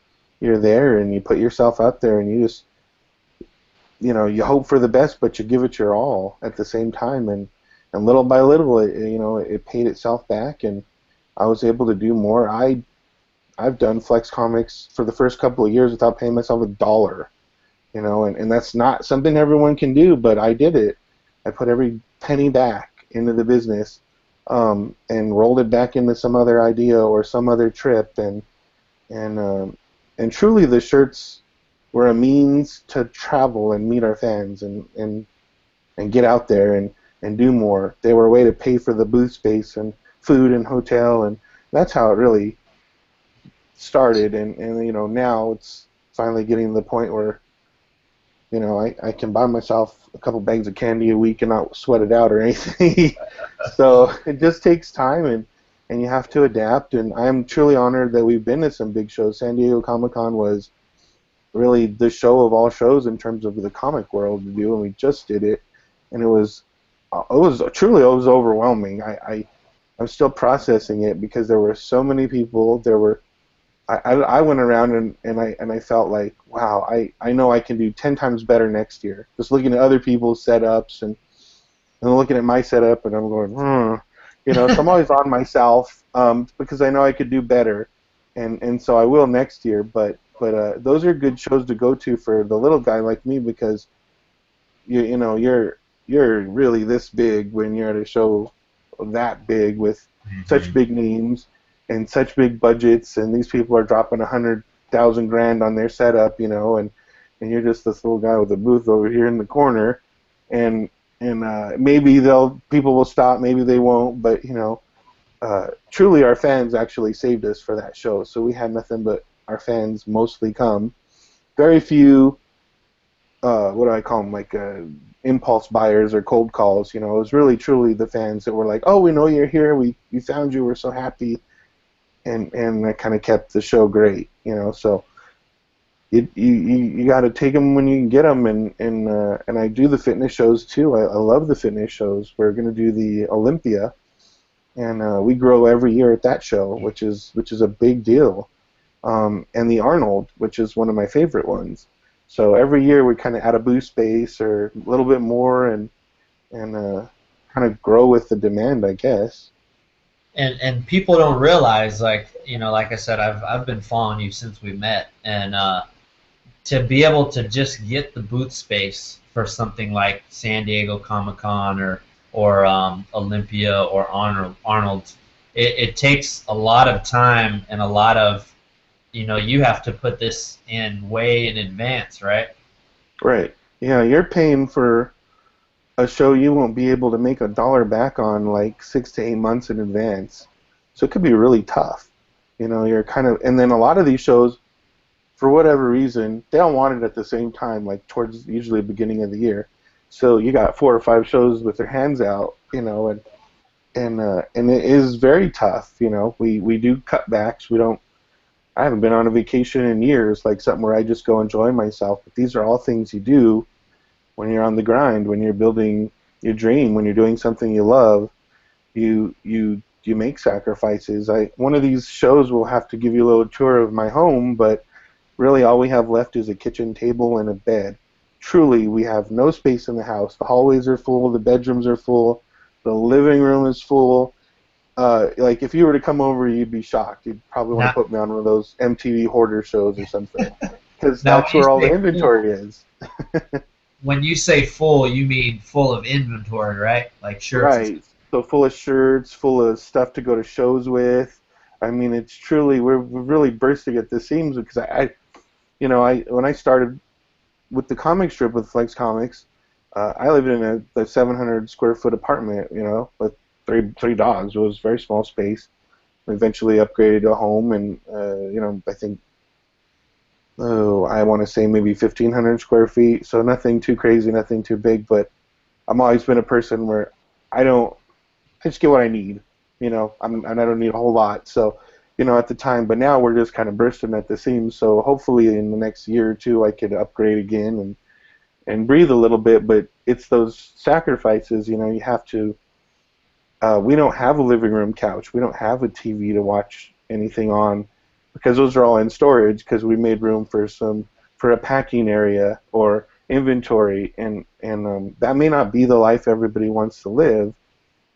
S3: there and you put yourself out there and you just, you hope for the best, but you give it your all at the same time, and little by little, it paid itself back, and I was able to do more. I've done flex comics for the first couple of years without paying myself $1, and that's not something everyone can do, but I did it. I put every penny back into the business, and rolled it back into some other idea or some other trip, and truly the shirts were a means to travel and meet our fans and get out there and do more. They were a way to pay for the booth space and food and hotel, and that's how it really started. And now it's finally getting to the point where I can buy myself a couple bags of candy a week and not sweat it out or anything. So it just takes time, and you have to adapt, and I'm truly honored that we've been to some big shows. San Diego Comic-Con was really the show of all shows in terms of the comic world to do, and we just did it, and it was truly, it was overwhelming. I'm still processing it because there were so many people. I went around and I felt like, wow, I know I can do 10 times better next year. Just looking at other people's setups and looking at my setup, and I'm going, so I'm always on myself, because I know I could do better, and so I will next year. But those are good shows to go to for the little guy like me, because you're really this big when you're at a show that big with such big names and such big budgets, and these people are dropping 100,000 grand on their setup, and you're just this little guy with a booth over here in the corner, and maybe people will stop, maybe they won't, but truly our fans actually saved us for that show. So we had nothing but our fans mostly come. Very few what do I call them, like impulse buyers or cold calls. You know, it was really truly the fans that were like, oh, we know you're here, we found you, we're so happy, and that kind of kept the show great. You know, so you got to take them when you can get them, and I do the fitness shows too. I love the fitness shows. We're going to do the Olympia, and we grow every year at that show, which is a big deal. And the Arnold, which is one of my favorite ones. So every year we kind of add a booth space or a little bit more, and kind of grow with the demand, I guess.
S2: And people don't realize, like, you know, like I said, I've been following you since we met, and to be able to just get the booth space for something like San Diego Comic-Con or Olympia or Arnold, it takes a lot of time and a lot of, you know, you have to put this in way in advance, right?
S3: Right. Yeah, you're paying for a show you won't be able to make $1 back on like 6 to 8 months in advance. So it could be really tough. You know, you're kind of, and then a lot of these shows, for whatever reason, they don't want it at the same time, like towards usually the beginning of the year. So you got 4 or 5 shows with their hands out, you know, and it is very tough. You know, we do cutbacks. We don't. I haven't been on a vacation in years, like something where I just go enjoy myself. But these are all things you do when you're on the grind, when you're building your dream, when you're doing something you love. You make sacrifices. One of these shows will have to give you a little tour of my home, but really all we have left is a kitchen table and a bed. Truly, we have no space in the house. The hallways are full, the bedrooms are full, the living room is full. Like if you were to come over, you'd be shocked. You'd probably want to put me on one of those MTV hoarder shows or something, because that's where all the inventory is.
S2: When you say full, you mean full of inventory, right? Like shirts.
S3: Right. So full of shirts, full of stuff to go to shows with. I mean, it's truly, we're really bursting at the seams, because when I started with the comic strip with Flex Comics, I lived in a 700 square foot apartment, you know, with three dogs. It was a very small space. We eventually upgraded to a home, and I think, I want to say maybe 1,500 square feet. So nothing too crazy, nothing too big. But I'm always been a person where I just get what I need. You know, and I don't need a whole lot. So, you know, at the time, but now we're just kind of bursting at the seams. So hopefully in the next year or two, I could upgrade again and breathe a little bit. But it's those sacrifices. You know, you have to. We don't have a living room couch. We don't have a TV to watch anything on, because those are all in storage, because we made room for a packing area or inventory, and that may not be the life everybody wants to live,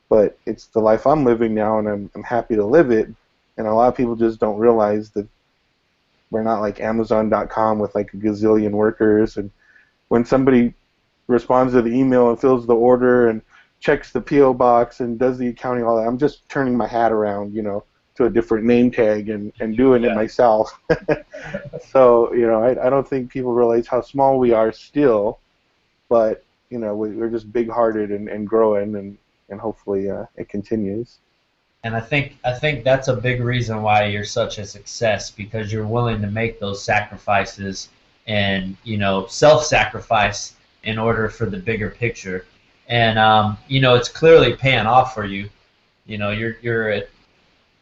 S3: but it's the life I'm living now, and I'm happy to live it. And a lot of people just don't realize that we're not like Amazon.com with like a gazillion workers, and when somebody responds to the email and fills the order and checks the P.O. box and does the accounting, all that, I'm just turning my hat around, you know, to a different name tag and doing it myself. So, you know, I don't think people realize how small we are still, but, you know, we're just big-hearted and growing, and hopefully it continues.
S2: And I think that's a big reason why you're such a success, because you're willing to make those sacrifices and, you know, self-sacrifice in order for the bigger picture. And you know, it's clearly paying off for you. You know, you're at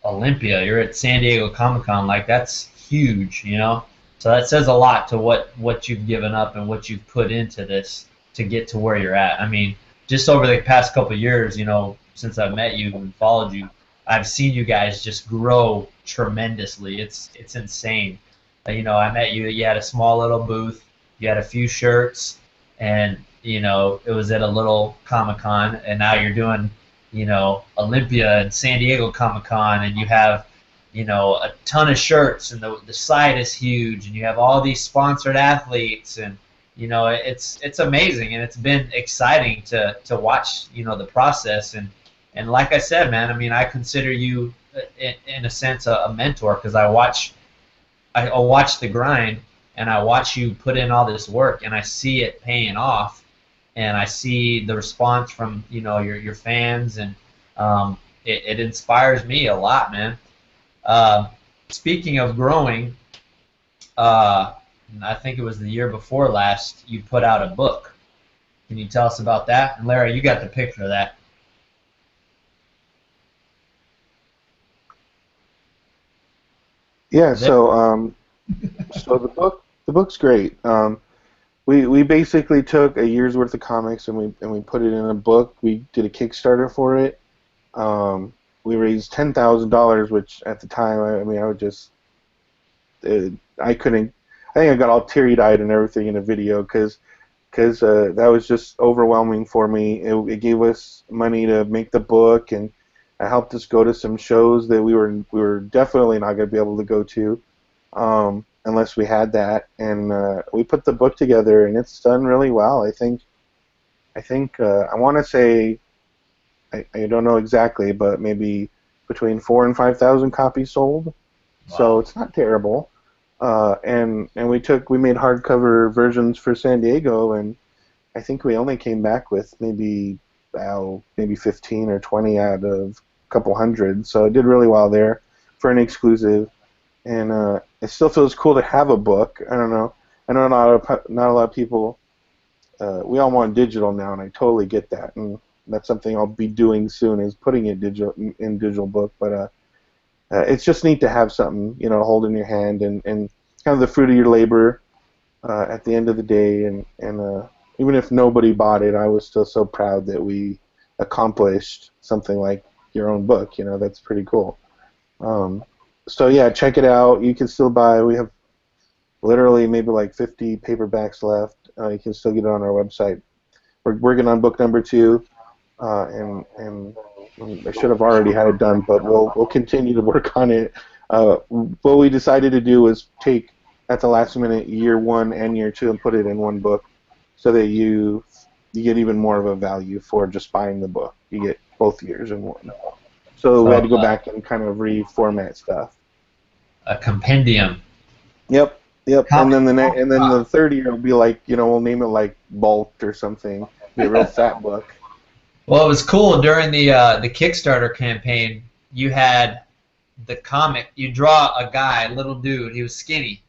S2: Olympia, you're at San Diego Comic-Con, like that's huge, you know. So that says a lot to what you've given up and what you've put into this to get to where you're at. I mean, just over the past couple of years, you know, since I've met you and followed you, I've seen you guys just grow tremendously. It's insane. You know, I met you. You had a small little booth. You had a few shirts, and you know, it was at a little Comic-Con, and now you're doing, you know, Olympia and San Diego Comic-Con, and you have, you know, a ton of shirts, and the site is huge, and you have all these sponsored athletes, and you know, it's amazing, and it's been exciting to watch, you know, the process, and like I said, man, I mean, I consider you in a sense a mentor, because I watch the grind, and I watch you put in all this work, and I see it paying off. And I see the response from, you know, your fans, and it inspires me a lot, man. Speaking of growing, and I think it was the year before last, you put out a book. Can you tell us about that? And Larry, you got the picture of that.
S3: Yeah. So the book's great. We basically took a year's worth of comics and we put it in a book. We did a Kickstarter for it. We raised $10,000, which at the time, I mean, I would just, I couldn't. I think I got all teary-eyed and everything in the video because that was just overwhelming for me. It gave us money to make the book, and it helped us go to some shows that we were definitely not going to be able to go to unless we had that. And we put the book together, and it's done really well. I want to say, I don't know exactly, but maybe between 4,000 and 5,000 copies sold. Wow. So it's not terrible. And we made hardcover versions for San Diego, and I think we only came back with maybe 15 or 20 out of a couple hundred. So it did really well there for an exclusive, and it still feels cool to have a book. I don't know. I know not a lot of people. We all want digital now, and I totally get that, and that's something I'll be doing soon, is putting it in digital book. But it's just neat to have something, hold in your hand, and kind of the fruit of your labor at the end of the day. And even if nobody bought it, I was still so proud that we accomplished something like your own book. That's pretty cool. So yeah, check it out. You can still buy. We have literally maybe like 50 paperbacks left. You can still get it on our website. We're working on book number 2. And I should have already had it done, but we'll continue to work on it. What we decided to do was take, at the last minute, year 1 and year 2 and put it in one book, so that you get even more of a value for just buying the book. You get both years in one. So we had to go back and kind of reformat stuff.
S2: A compendium.
S3: Yep. And then the third year will be like, we'll name it like Bulked or something. Be a real fat book.
S2: Well, it was cool during the Kickstarter campaign. You had the comic. You draw a guy, a little dude. He was skinny,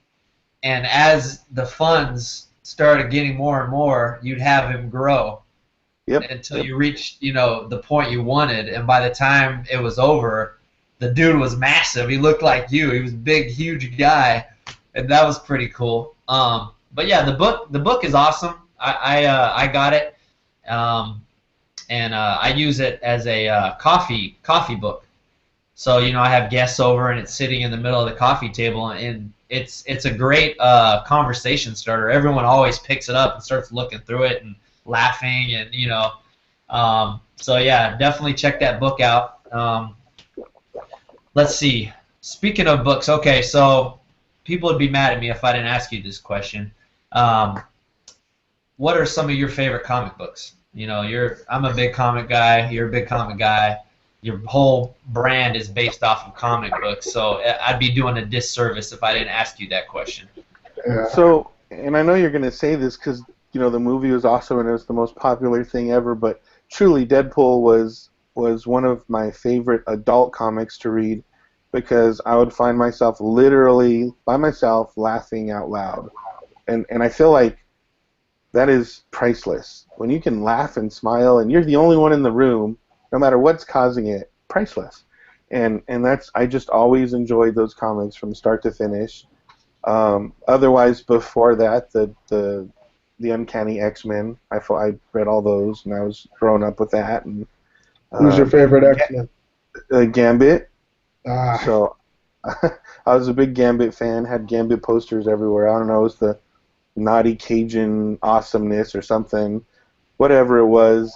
S2: and as the funds started getting more and more, you'd have him grow.
S3: Yep.
S2: Until you reached, the point you wanted, and by the time it was over, the dude was massive. He looked like you. He was a big, huge guy, and that was pretty cool. But yeah, the book is awesome. I got it. And I use it as a coffee book. So I have guests over, and it's sitting in the middle of the coffee table, and it's a great conversation starter. Everyone always picks it up and starts looking through it and laughing, and so yeah, definitely check that book out. Let's see. Speaking of books, okay, so people would be mad at me if I didn't ask you this question. What are some of your favorite comic books? I'm a big comic guy. You're a big comic guy. Your whole brand is based off of comic books, so I'd be doing a disservice if I didn't ask you that question.
S1: Yeah.
S3: So, and I know you're going to say this because the movie was awesome and it was the most popular thing ever, but truly, Deadpool was one of my favorite adult comics to read, because I would find myself literally by myself laughing out loud, and I feel like that is priceless. When you can laugh and smile, and you're the only one in the room, no matter what's causing it, priceless. And I just always enjoyed those comics from start to finish. Otherwise, before that, the Uncanny X-Men, I read all those, and I was growing up with that. And
S1: who's your favorite X-Men?
S3: Gambit.
S1: Ah.
S3: So I was a big Gambit fan. Had Gambit posters everywhere. I don't know, it was the naughty Cajun awesomeness or something, whatever it was.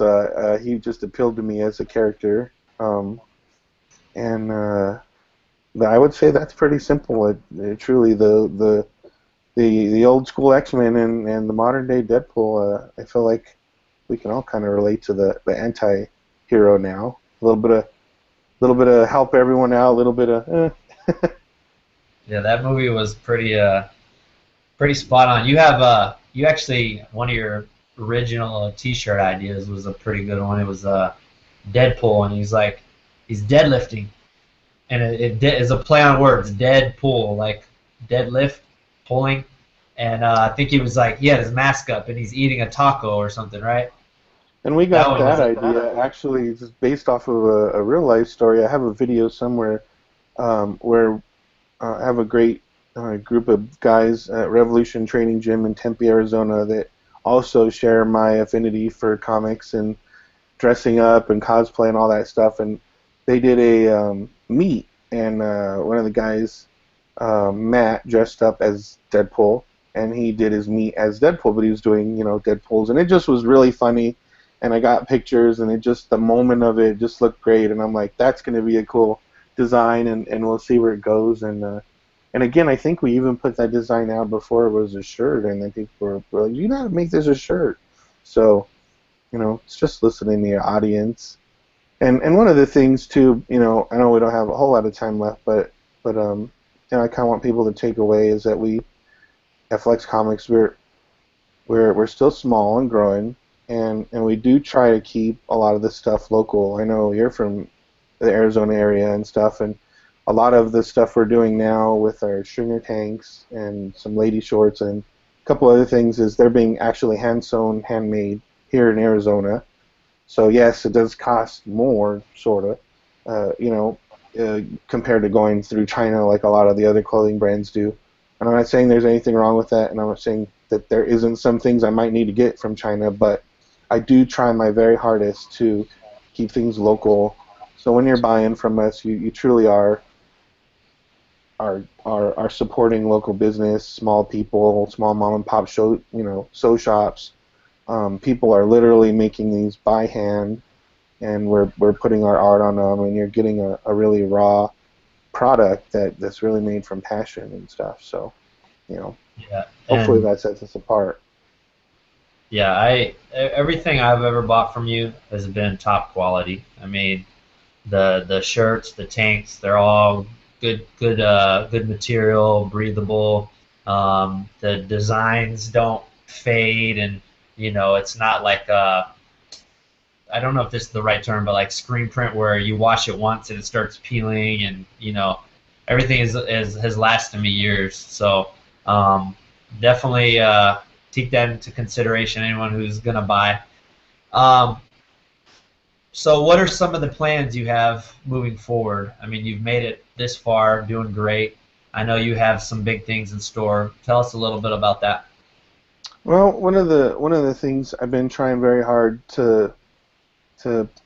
S3: He just appealed to me as a character, and I would say that's pretty simple. Truly, the old school X-Men and the modern day Deadpool. I feel like we can all kind of relate to the anti-hero now. A little bit of help everyone out. A little bit of.
S2: Yeah, that movie was pretty spot on. You actually, one of your original T-shirt ideas was a pretty good one. It was Deadpool, and he's deadlifting, and it is a play on words, Deadpool, like deadlift, pulling, and I think he was like, he had his mask up and he's eating a taco or something, right?
S3: And we
S2: That
S3: got
S2: one was
S3: that
S2: it.
S3: idea actually just based off of a real life story. I have a video somewhere where I have a great group of guys at Revolution Training Gym in Tempe, Arizona that also share my affinity for comics and dressing up and cosplay and all that stuff. And they did a meet, and one of the guys, Matt, dressed up as Deadpool, and he did his meet as Deadpool, but he was doing, Deadpools, and it just was really funny. And I got pictures, and it just, the moment of it just looked great, and I'm like, that's going to be a cool design, and we'll see where it goes. And again, I think we even put that design out before it was a shirt, and I think we're like, you got to make this a shirt. So, it's just listening to your audience. And one of the things too, I know we don't have a whole lot of time left, but I kind of want people to take away is that we at Flex Comics we're still small and growing, and we do try to keep a lot of the stuff local. I know you're from the Arizona area and stuff, and a lot of the stuff we're doing now with our stringer tanks and some lady shorts and a couple other things is they're being actually hand sewn, handmade here in Arizona. So yes, it does cost more, sort of, compared to going through China like a lot of the other clothing brands do. And I'm not saying there's anything wrong with that, and I'm not saying that there isn't some things I might need to get from China, but I do try my very hardest to keep things local. So when you're buying from us, you truly are supporting local business, small people, small mom and pop sew shops. People are literally making these by hand, and we're putting our art on them, and you're getting a really raw product that's really made from passion and stuff. So,
S2: Yeah,
S3: hopefully
S2: and
S3: that sets us apart.
S2: yeah, everything I've ever bought from you has been top quality. I mean, the shirts, the tanks, they're all good material, breathable. The designs don't fade, and it's not like I don't know if this is the right term, but like screen print where you wash it once and it starts peeling, and everything has lasted me years. So definitely take that into consideration. Anyone who's gonna buy. Um, so what are some of the plans you have moving forward? I mean, you've made it this far, doing great. I know you have some big things in store. Tell us a little bit about that.
S3: Well, one of the things I've been trying very hard to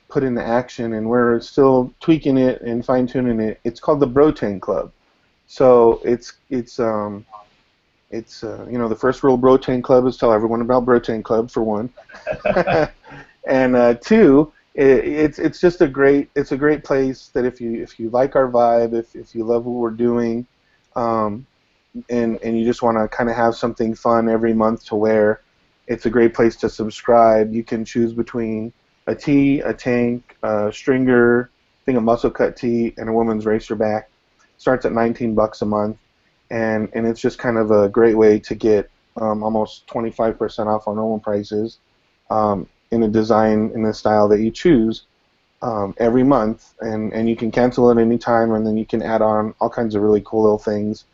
S3: put into action, and we're still tweaking it and fine tuning it. It's called the Brotain Club. So the first rule of Brotain Club is tell everyone about Brotain Club for one, and two, it's just a great place that if you like our vibe, if you love what we're doing, um, and you just want to kind of have something fun every month to wear, it's a great place to subscribe. You can choose between a tee, a tank, a stringer, I think a muscle cut tee, and a woman's racerback. Starts at $19 a month, and it's just kind of a great way to get almost 25% off on normal prices in a design in a style that you choose every month, and you can cancel it anytime, and then you can add on all kinds of really cool little things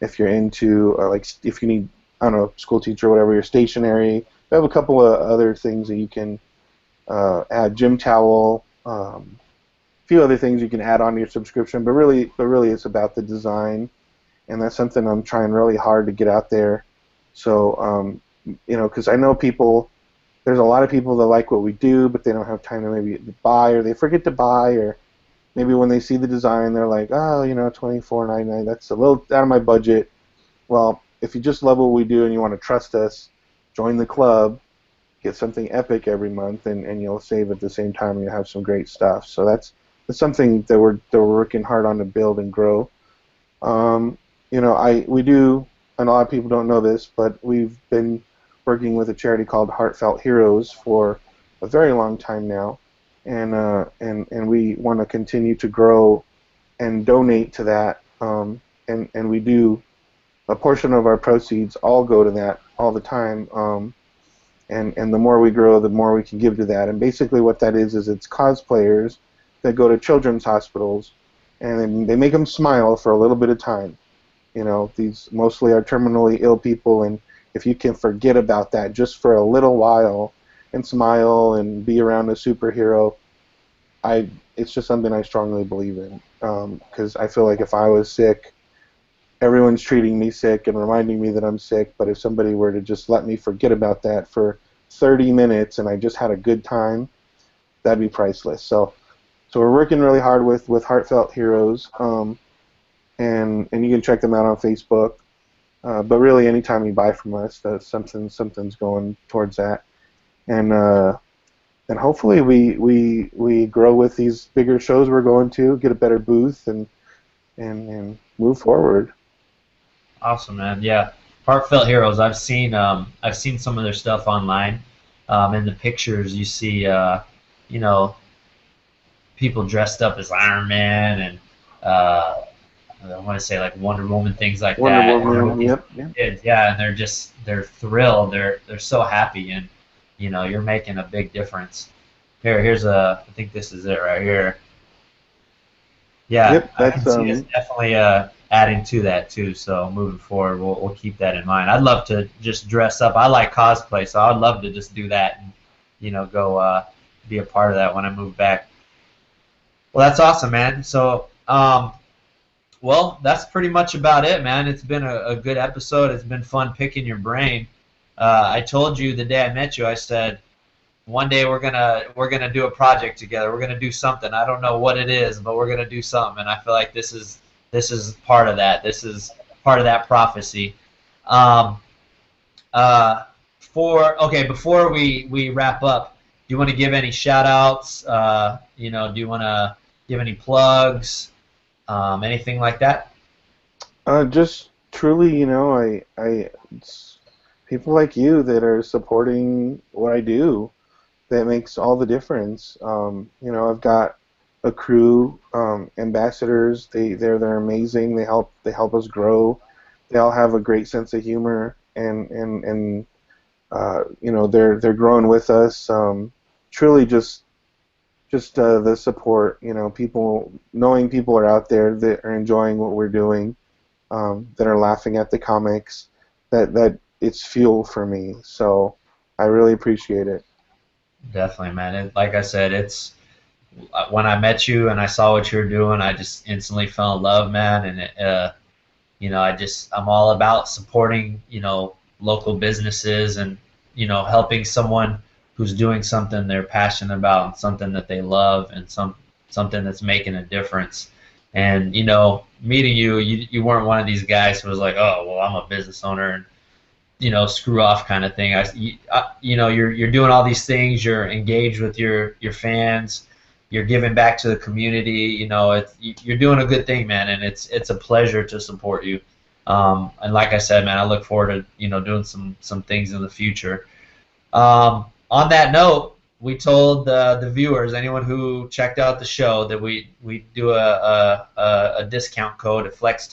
S3: if you're into like if you need, I don't know, school teacher or whatever, your stationery. We have a couple of other things that you can add, gym towel, a few other things you can add on to your subscription, but really it's about the design, and that's something I'm trying really hard to get out there. So because I know there's a lot of people that like what we do, but they don't have time to maybe buy, or they forget to buy, or maybe when they see the design they're like, oh, $24.99, that's a little out of my budget. Well, if you just love what we do and you want to trust us, join the club, get something epic every month, and you'll save at the same time, and you'll have some great stuff. So that's something that we're working hard on to build and grow. We do, and a lot of people don't know this, but we've been working with a charity called Heartfelt Heroes for a very long time now, and we want to continue to grow and donate to that, and we do a portion of our proceeds all go to that all the time, and the more we grow, the more we can give to that. And basically what that is it's cosplayers that go to children's hospitals, and they make them smile for a little bit of time. You know, these mostly are terminally ill people, and if you can forget about that just for a little while and smile and be around a superhero, it's just something I strongly believe in. Because I feel like if I was sick, everyone's treating me sick and reminding me that I'm sick, but if somebody were to just let me forget about that for 30 minutes and I just had a good time, that'd be priceless. So we're working really hard with Heartfelt Heroes, and you can check them out on Facebook. But really, anytime you buy from us, something's going towards that, and hopefully we grow with these bigger shows we're going to, get a better booth, and move forward.
S2: Awesome, man. Yeah, Heartfelt Heroes. I've seen some of their stuff online. In the pictures, you see, you know, people dressed up as Iron Man and I want to say like Wonder Woman, things like
S3: Wonder
S2: that.
S3: Woman, yep.
S2: Kids, yeah, and they're thrilled. They're so happy, and you're making a big difference. Here's I think this is it right here. Yeah,
S3: Yep,
S2: I can see us definitely adding to that too. So moving forward, we'll keep that in mind. I'd love to just dress up. I like cosplay, so I'd love to just do that and go be a part of that when I move back. Well, that's awesome, man. So, well, that's pretty much about it, man. It's been a good episode. It's been fun picking your brain. I told you the day I met you, I said, one day we're gonna do a project together. We're gonna do something. I don't know what it is, but we're gonna do something. And I feel like this is part of that. This is part of that prophecy. Before we wrap up, do you want to give any shout outs? Do you want to give any plugs? Anything like that?
S3: Just truly, it's people like you that are supporting what I do that makes all the difference. I've got a crew, ambassadors. They're amazing. They help us grow. They all have a great sense of humor, and they're growing with us. Truly, just the support. Knowing people are out there that are enjoying what we're doing, that are laughing at the comics. That it's fuel for me. So I really appreciate it.
S2: Definitely, man. Like I said, it's when I met you and I saw what you were doing, I just instantly fell in love, man. And I'm all about supporting, local businesses and helping someone who's doing something they're passionate about and something that they love and something that's making a difference. And meeting you weren't one of these guys who was like, oh, well, I'm a business owner and screw off kind of thing. You're doing all these things. You're engaged with your fans. You're giving back to the community. You're doing a good thing, man, and it's a pleasure to support you. And like I said, man, I look forward to doing some things in the future. On that note, we told the viewers, anyone who checked out the show, that we do a discount code at Flex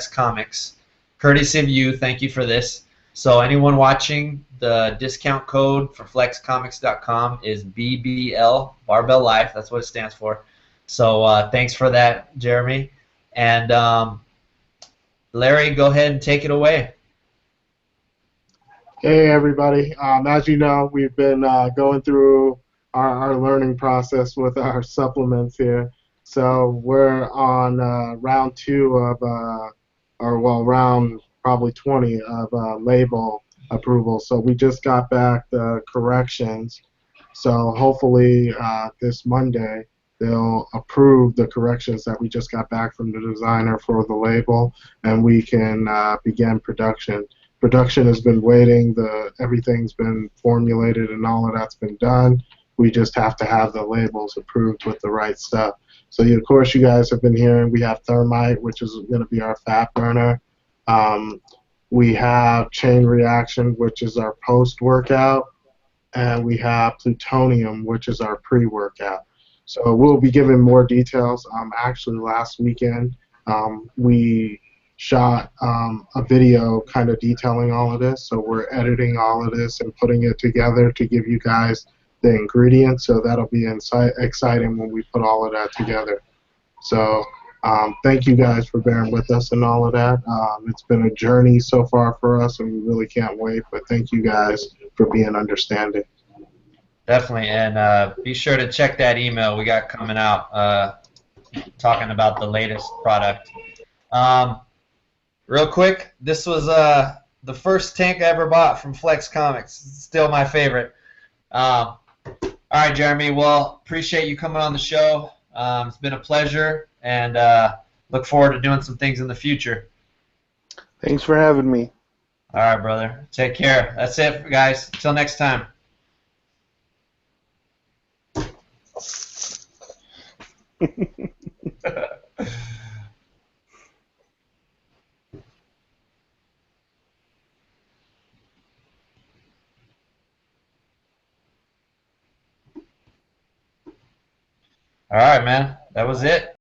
S2: Comics, courtesy of you. Thank you for this. So anyone watching, the discount code for flexcomics.com is BBL, Barbell Life. That's what it stands for. So thanks for that, Jeremy. And Larry, go ahead and take it away.
S1: Hey, everybody. As you know, we've been going through our learning process with our supplements here. So we're on round 2 of, round probably 20 of label approval. So we just got back the corrections. So hopefully this Monday they'll approve the corrections that we just got back from the designer for the label, and we can begin production. Production has been waiting. Everything's been formulated and all of that's been done. We just have to have the labels approved with the right stuff. So of course you guys have been hearing we have thermite, which is going to be our fat burner. We have chain reaction, which is our post-workout, and we have plutonium, which is our pre-workout. So we'll be giving more details. Actually, last weekend we shot a video kind of detailing all of this. So we're editing all of this and putting it together to give you guys the ingredients. So that'll be exciting when we put all of that together. So Thank you guys for bearing with us and all of that. It's been a journey so far for us, and we really can't wait. But thank you guys for being understanding.
S2: Definitely, and be sure to check that email we got coming out talking about the latest product. Real quick, this was the first tank I ever bought from Flex Comics. It's still my favorite. All right, Jeremy. Well, appreciate you coming on the show. It's been a pleasure, and look forward to doing some things in the future.
S3: Thanks for having me.
S2: All right, brother. Take care. That's it, guys. Until next time. All right, man. That was it.